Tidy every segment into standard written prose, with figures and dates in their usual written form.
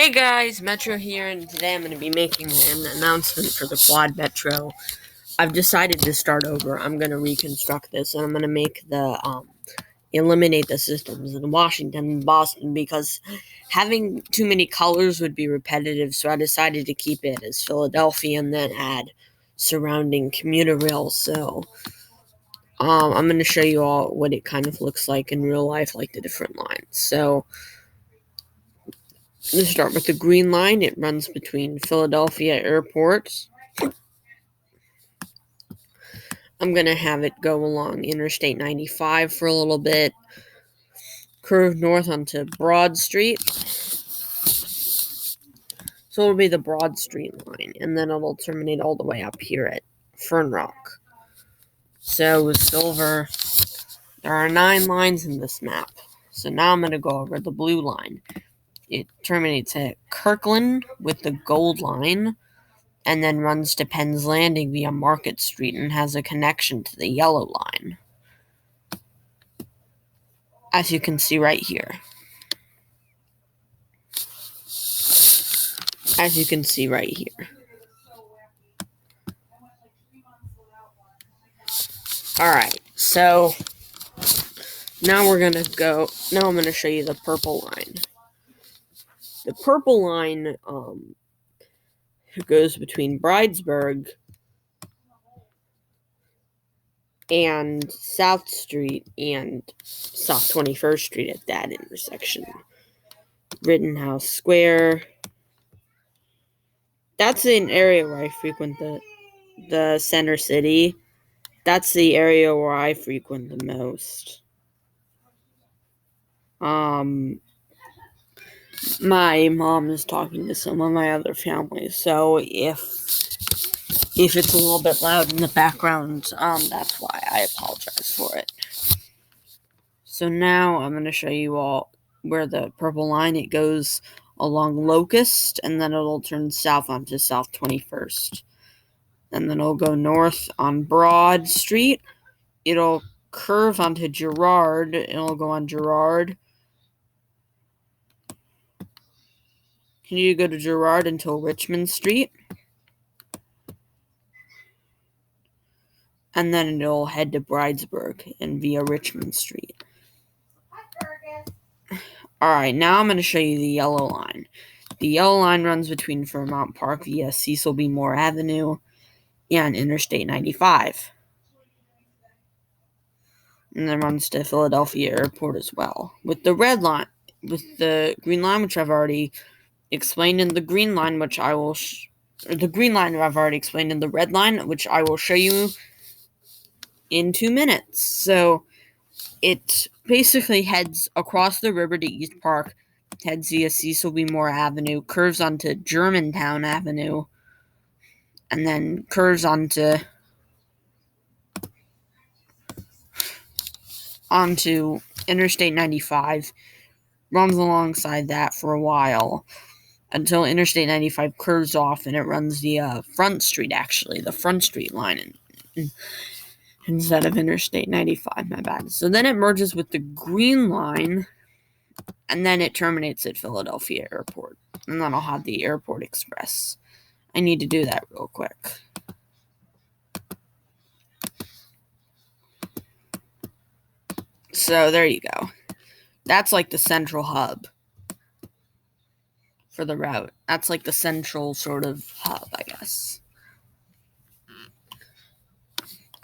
Hey guys, Metro here, and today I'm going to be making an announcement for the QuadMetro. I've decided to start over. I'm going to reconstruct this, and I'm going to make eliminate the systems in Washington and Boston because having too many colors would be repetitive, so I decided to keep it as Philadelphia and then add surrounding commuter rail. So, I'm going to show you all what it kind of looks like in real life, like the different lines. So, let's start with the green line. It runs between Philadelphia Airport. I'm going to have it go along Interstate 95 for a little bit, curve north onto Broad Street. So it'll be the Broad Street line, and then it'll terminate all the way up here at Fern Rock. So with silver, there are 9 lines in this map. So now I'm going to go over the blue line. It terminates at Kirkland with the gold line, and then runs to Penn's Landing via Market Street and has a connection to the yellow line, as you can see right here. Alright, so now I'm going to show you the purple line. The purple line goes between Bridesburg and South Street and South 21st Street at that intersection. Rittenhouse Square. That's an area where I frequent the center city. That's the area where I frequent the most. My mom is talking to some of my other family, so if it's a little bit loud in the background, that's why. I apologize for it. So now I'm going to show you all where the purple line, it goes along Locust, and then it'll turn south onto South 21st. And then it'll go north on Broad Street. It'll curve onto Girard. It'll go on Girard. Continue to go to Girard until Richmond Street. And then it'll head to Bridesburg and via Richmond Street. Alright, now I'm going to show you the yellow line. The yellow line runs between Fairmount Park via Cecil B. Moore Avenue and Interstate 95. And then runs to Philadelphia Airport as well. With the green line, which I've already explained in the green line, the green line I've already explained in the red line, which I will show you in 2 minutes. So it basically heads across the river to East Park, heads via Cecil B. Moore Avenue, curves onto Germantown Avenue, and then curves onto Interstate 95, runs alongside that for a while until Interstate 95 curves off and it runs the Front Street, the Front Street line instead of Interstate 95, my bad. So then it merges with the green line, and then it terminates at Philadelphia Airport. And then I'll have the Airport Express. I need to do that real quick. So there you go. That's like the central hub for the route. That's like the central sort of hub, I guess.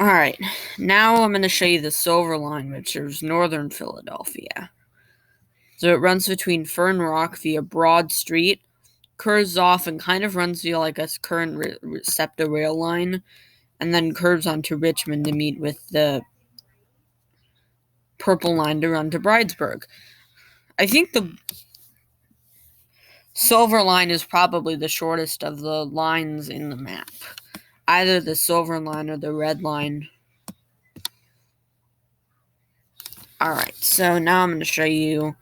Alright, now I'm going to show you the silver line, which is northern Philadelphia. So it runs between Fern Rock via Broad Street, curves off and kind of runs via like a current SEPTA rail line, and then curves onto Richmond to meet with the purple line to run to Bridesburg. I think the silver line is probably the shortest of the lines in the map. Either the silver line or the red line. Alright, so now I'm going to show you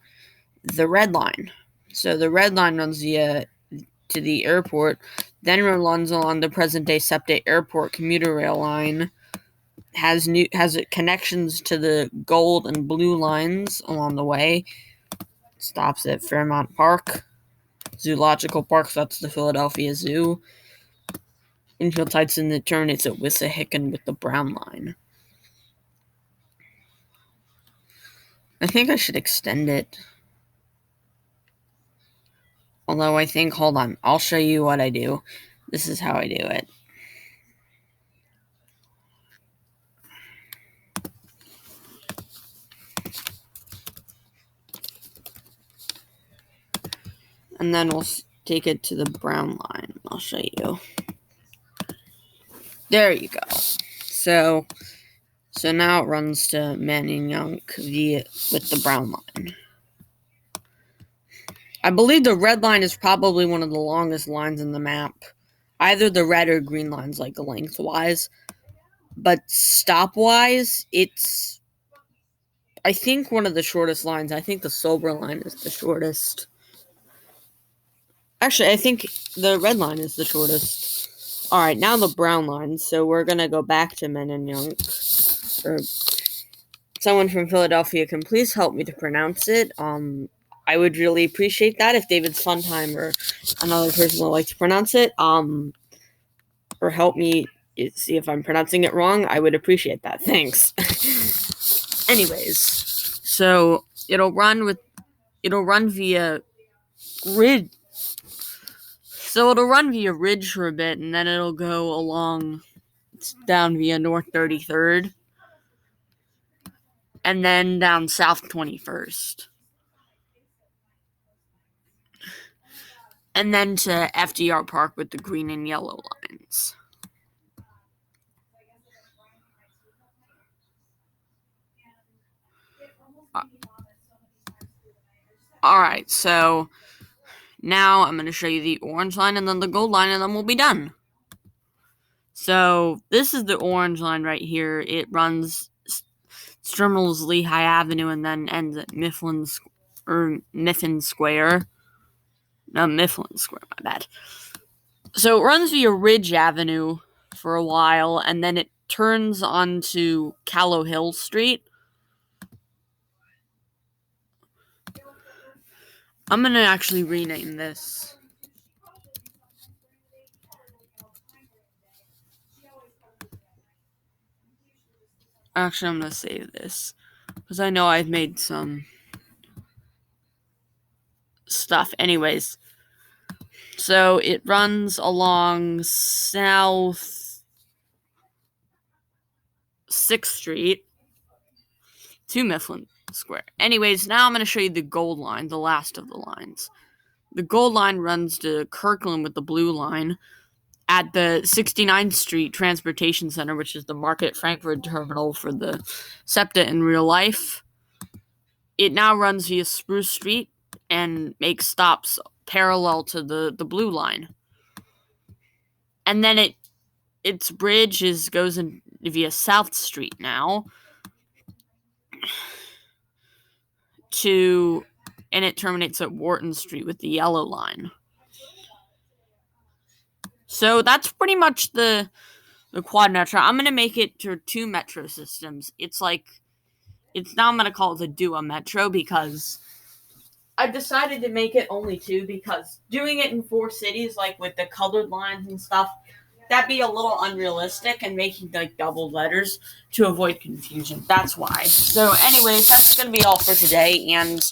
the red line. So the red line runs to the airport, then runs along the present-day SEPTA Airport commuter rail line, has connections to the gold and blue lines along the way, stops at Fairmount Park, Zoological Park, that's the Philadelphia Zoo. Infield Heights in the turn, it's at Wissahickon with the brown line. I think I should extend it. Although I think, hold on, I'll show you what I do. This is how I do it. And then we'll take it to the brown line. I'll show you. There you go. So now it runs to Manayunk with the brown line. I believe the red line is probably one of the longest lines in the map. Either the red or green lines, like lengthwise. But stop-wise, it's, I think, one of the shortest lines. I think the silver line is the shortest. Actually, I think the red line is the shortest. Alright, now the brown line. So we're going to go back to Manayunk. Or someone from Philadelphia can please help me to pronounce it. I would really appreciate that if David's Funtime or another person would like to pronounce it. Or help me see if I'm pronouncing it wrong. I would appreciate that. Thanks. Anyways, so it'll run via grid. So it'll run via Ridge for a bit, and then it'll go along down via North 33rd, and then down South 21st. And then to FDR Park with the green and yellow lines. Alright, so now I'm going to show you the orange line and then the gold line, and then we'll be done. So this is the orange line right here. It runs terminals Lehigh Avenue and then ends at Mifflin Square. No, Mifflin Square, my bad. So it runs via Ridge Avenue for a while, and then it turns onto Callow Hill Street. I'm going to actually rename this. Actually, I'm going to save this, because I know I've made some stuff. Anyways, so it runs along South 6th Street to Mifflin Square. Anyways, now I'm going to show you the gold line, the last of the lines. The gold line runs to Kirkland with the blue line at the 69th Street Transportation Center, which is the Market Frankfurt terminal for the SEPTA in real life. It now runs via Spruce Street and makes stops parallel to the blue line. And then its bridge goes in via South Street now and it terminates at Wharton Street with the yellow line. So that's pretty much the QuadMetro. I'm going to make it to 2 metro systems. Now I'm going to call it the DuoMetro because I decided to make it only 2 because doing it in 4 cities, like with the colored lines and stuff, that'd be a little unrealistic, and making like double letters to avoid confusion. That's why. So anyways, that's going to be all for today, and